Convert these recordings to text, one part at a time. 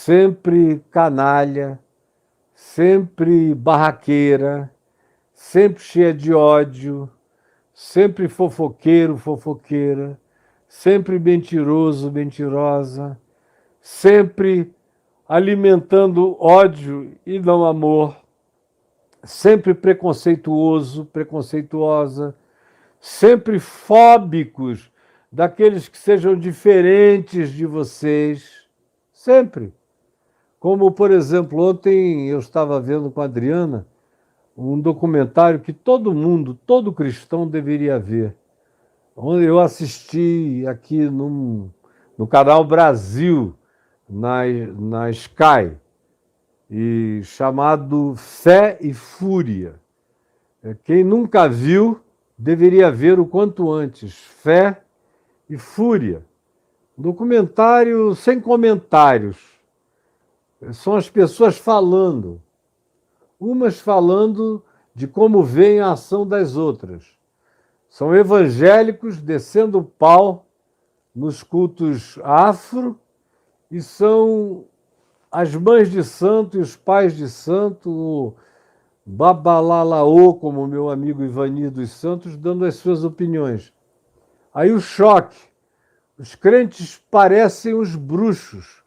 sempre canalha, sempre barraqueira, sempre cheia de ódio, sempre fofoqueiro, fofoqueira, sempre mentiroso, mentirosa, sempre alimentando ódio e não amor, sempre preconceituoso, preconceituosa, sempre fóbicos daqueles que sejam diferentes de vocês, sempre. Como, por exemplo, ontem eu estava vendo com a Adriana um documentário que todo mundo, todo cristão deveria ver. Onde eu assisti aqui no canal Brasil, na Sky, e chamado Fé e Fúria. Quem nunca viu deveria ver o quanto antes. Fé e Fúria. Documentário sem comentários. São as pessoas falando. Umas falando de como veem a ação das outras. São evangélicos descendo o pau nos cultos afro e são as mães de santo e os pais de santo, o babalalaô, como meu amigo Ivani dos Santos, dando as suas opiniões. Aí o choque. Os crentes parecem os bruxos,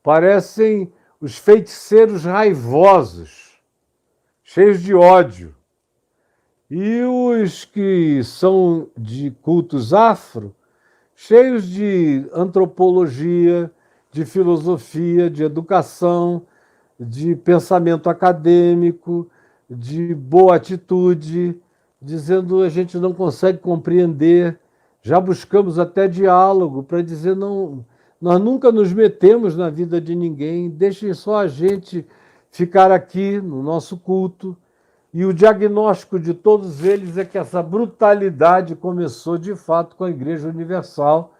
parecem os feiticeiros raivosos, cheios de ódio. E os que são de cultos afro, cheios de antropologia, de filosofia, de educação, de pensamento acadêmico, de boa atitude, dizendo a gente não consegue compreender. Já buscamos até diálogo para dizer não, nós nunca nos metemos na vida de ninguém, deixem só a gente ficar aqui no nosso culto. E o diagnóstico de todos eles é que essa brutalidade começou de fato com a Igreja Universal,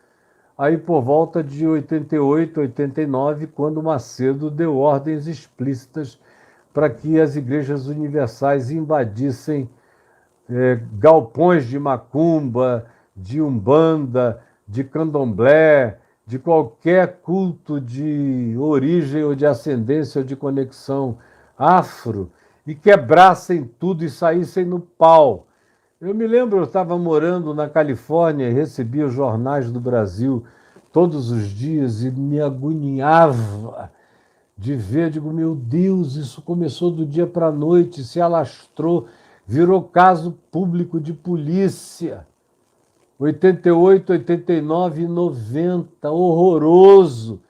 aí por volta de 88, 89, quando Macedo deu ordens explícitas para que as igrejas universais invadissem galpões de macumba, de umbanda, de candomblé, de qualquer culto de origem ou de ascendência ou de conexão afro, e quebrassem tudo e saíssem no pau. Eu me lembro, eu estava morando na Califórnia e recebia os jornais do Brasil todos os dias e me agoniava de ver. Digo, meu Deus, isso começou do dia para a noite, se alastrou, virou caso público de polícia. 88, 89 e 90, horroroso.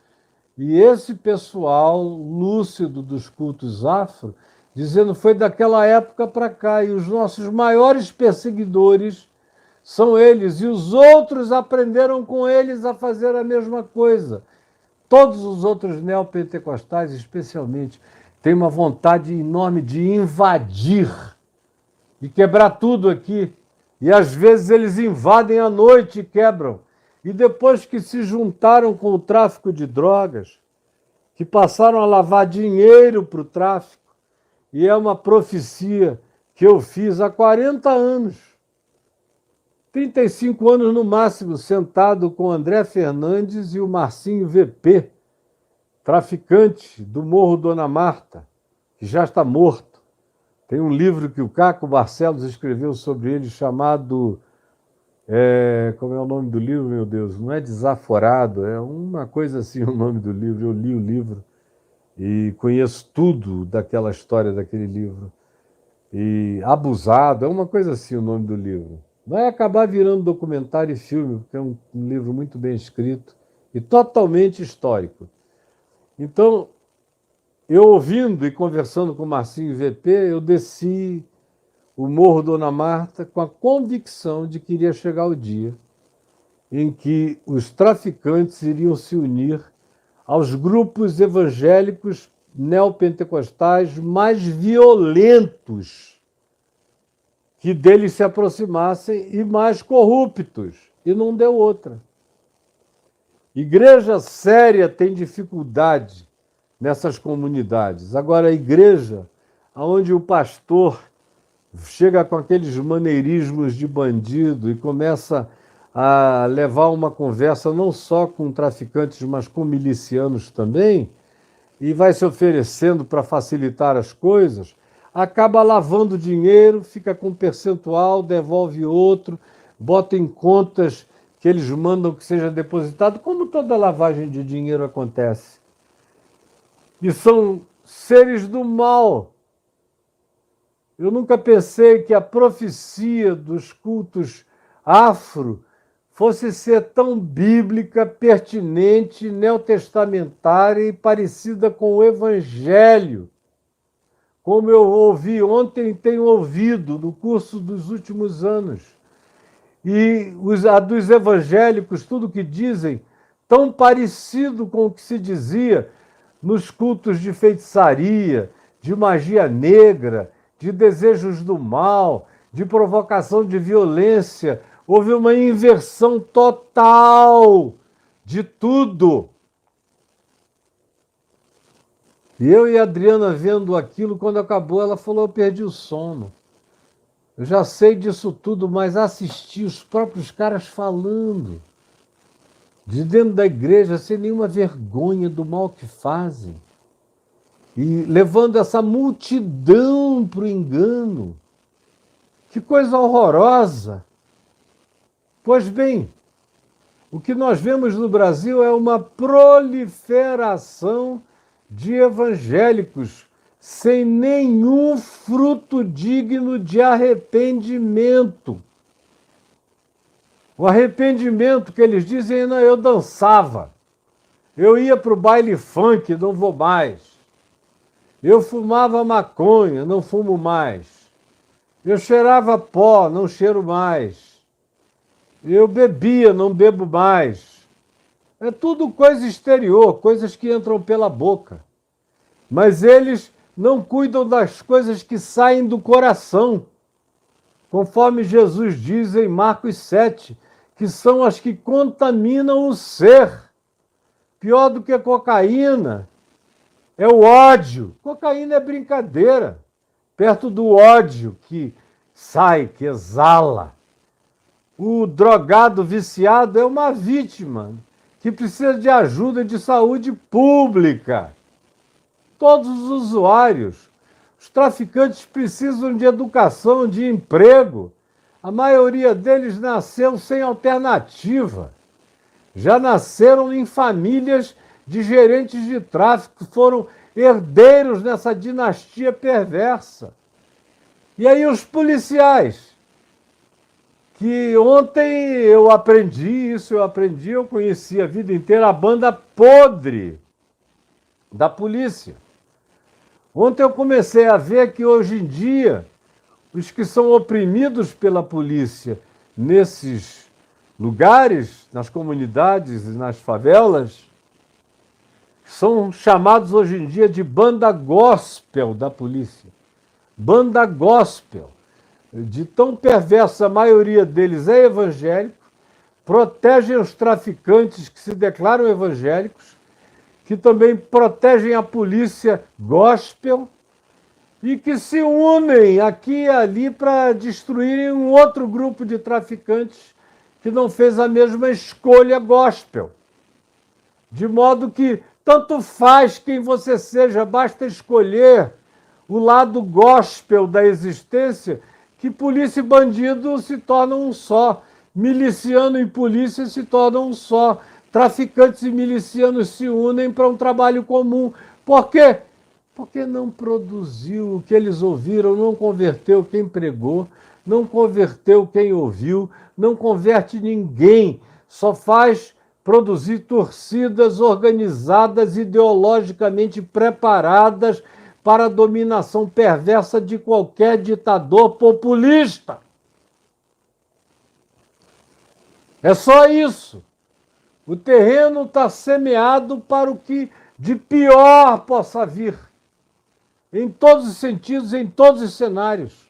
E esse pessoal lúcido dos cultos afro, dizendo foi daquela época para cá, e os nossos maiores perseguidores são eles, e os outros aprenderam com eles a fazer a mesma coisa. Todos os outros neopentecostais, especialmente, têm uma vontade enorme de invadir, de quebrar tudo aqui. E às vezes eles invadem à noite e quebram. E depois que se juntaram com o tráfico de drogas, que passaram a lavar dinheiro para o tráfico, e é uma profecia que eu fiz há 40 anos, 35 anos no máximo, sentado com o André Fernandes e o Marcinho VP, traficante do Morro Dona Marta, que já está morto. Tem um livro que o Caco Barcelos escreveu sobre ele, chamado... como é o nome do livro, meu Deus? Não é Desaforado, é uma coisa assim o nome do livro. Eu li o livro e conheço tudo daquela história daquele livro. E Abusado, é uma coisa assim o nome do livro. Vai acabar virando documentário e filme, porque é um livro muito bem escrito e totalmente histórico. Então, eu ouvindo e conversando com o Marcinho VP, eu desci o Morro Dona Marta com a convicção de que iria chegar o dia em que os traficantes iriam se unir aos grupos evangélicos neopentecostais mais violentos que deles se aproximassem e mais corruptos. E não deu outra. Igreja séria tem dificuldade nessas comunidades. Agora, a igreja onde o pastor chega com aqueles maneirismos de bandido e começa a levar uma conversa não só com traficantes, mas com milicianos também, e vai se oferecendo para facilitar as coisas, acaba lavando dinheiro, fica com um percentual, devolve outro, bota em contas que eles mandam que seja depositado, como toda lavagem de dinheiro acontece. E são seres do mal. Eu nunca pensei que a profecia dos cultos afro fosse ser tão bíblica, pertinente, neotestamentária e parecida com o Evangelho, como eu ouvi ontem e tenho ouvido no curso dos últimos anos. E a dos evangélicos, tudo que dizem, tão parecido com o que se dizia nos cultos de feitiçaria, de magia negra, de desejos do mal, de provocação de violência. Houve uma inversão total de tudo. E eu e a Adriana vendo aquilo, quando acabou, ela falou, eu perdi o sono. Eu já sei disso tudo, mas assisti os próprios caras falando, de dentro da igreja, sem nenhuma vergonha do mal que fazem, e levando essa multidão para o engano. Que coisa horrorosa! Pois bem, o que nós vemos no Brasil é uma proliferação de evangélicos sem nenhum fruto digno de arrependimento. O arrependimento que eles dizem, não, eu dançava, eu ia para o baile funk, não vou mais. Eu fumava maconha, não fumo mais. Eu cheirava pó, não cheiro mais. Eu bebia, não bebo mais. É tudo coisa exterior, coisas que entram pela boca. Mas eles não cuidam das coisas que saem do coração, conforme Jesus diz em Marcos 7, que são as que contaminam o ser. Pior do que a cocaína é o ódio. Cocaína é brincadeira, perto do ódio que sai, que exala. O drogado viciado é uma vítima que precisa de ajuda de saúde pública. Todos os usuários, os traficantes precisam de educação, de emprego. A maioria deles nasceu sem alternativa. Já nasceram em famílias de gerentes de tráfico, foram herdeiros nessa dinastia perversa. E aí os policiais, que ontem eu aprendi, eu conheci a vida inteira a banda podre da polícia. Ontem eu comecei a ver que hoje em dia os que são oprimidos pela polícia nesses lugares, nas comunidades e nas favelas, são chamados hoje em dia de banda gospel da polícia. Banda gospel. De tão perversa, a maioria deles é evangélico, protegem os traficantes que se declaram evangélicos, que também protegem a polícia gospel e que se unem aqui e ali para destruírem um outro grupo de traficantes que não fez a mesma escolha gospel. De modo que tanto faz quem você seja, basta escolher o lado gospel da existência, que polícia e bandido se tornam um só, miliciano e polícia se tornam um só, traficantes e milicianos se unem para um trabalho comum. Por quê? Porque não produziu o que eles ouviram, não converteu quem pregou, não converteu quem ouviu, não converte ninguém, só faz produzir torcidas organizadas, ideologicamente preparadas para a dominação perversa de qualquer ditador populista. É só isso. O terreno está semeado para o que de pior possa vir, em todos os sentidos, em todos os cenários.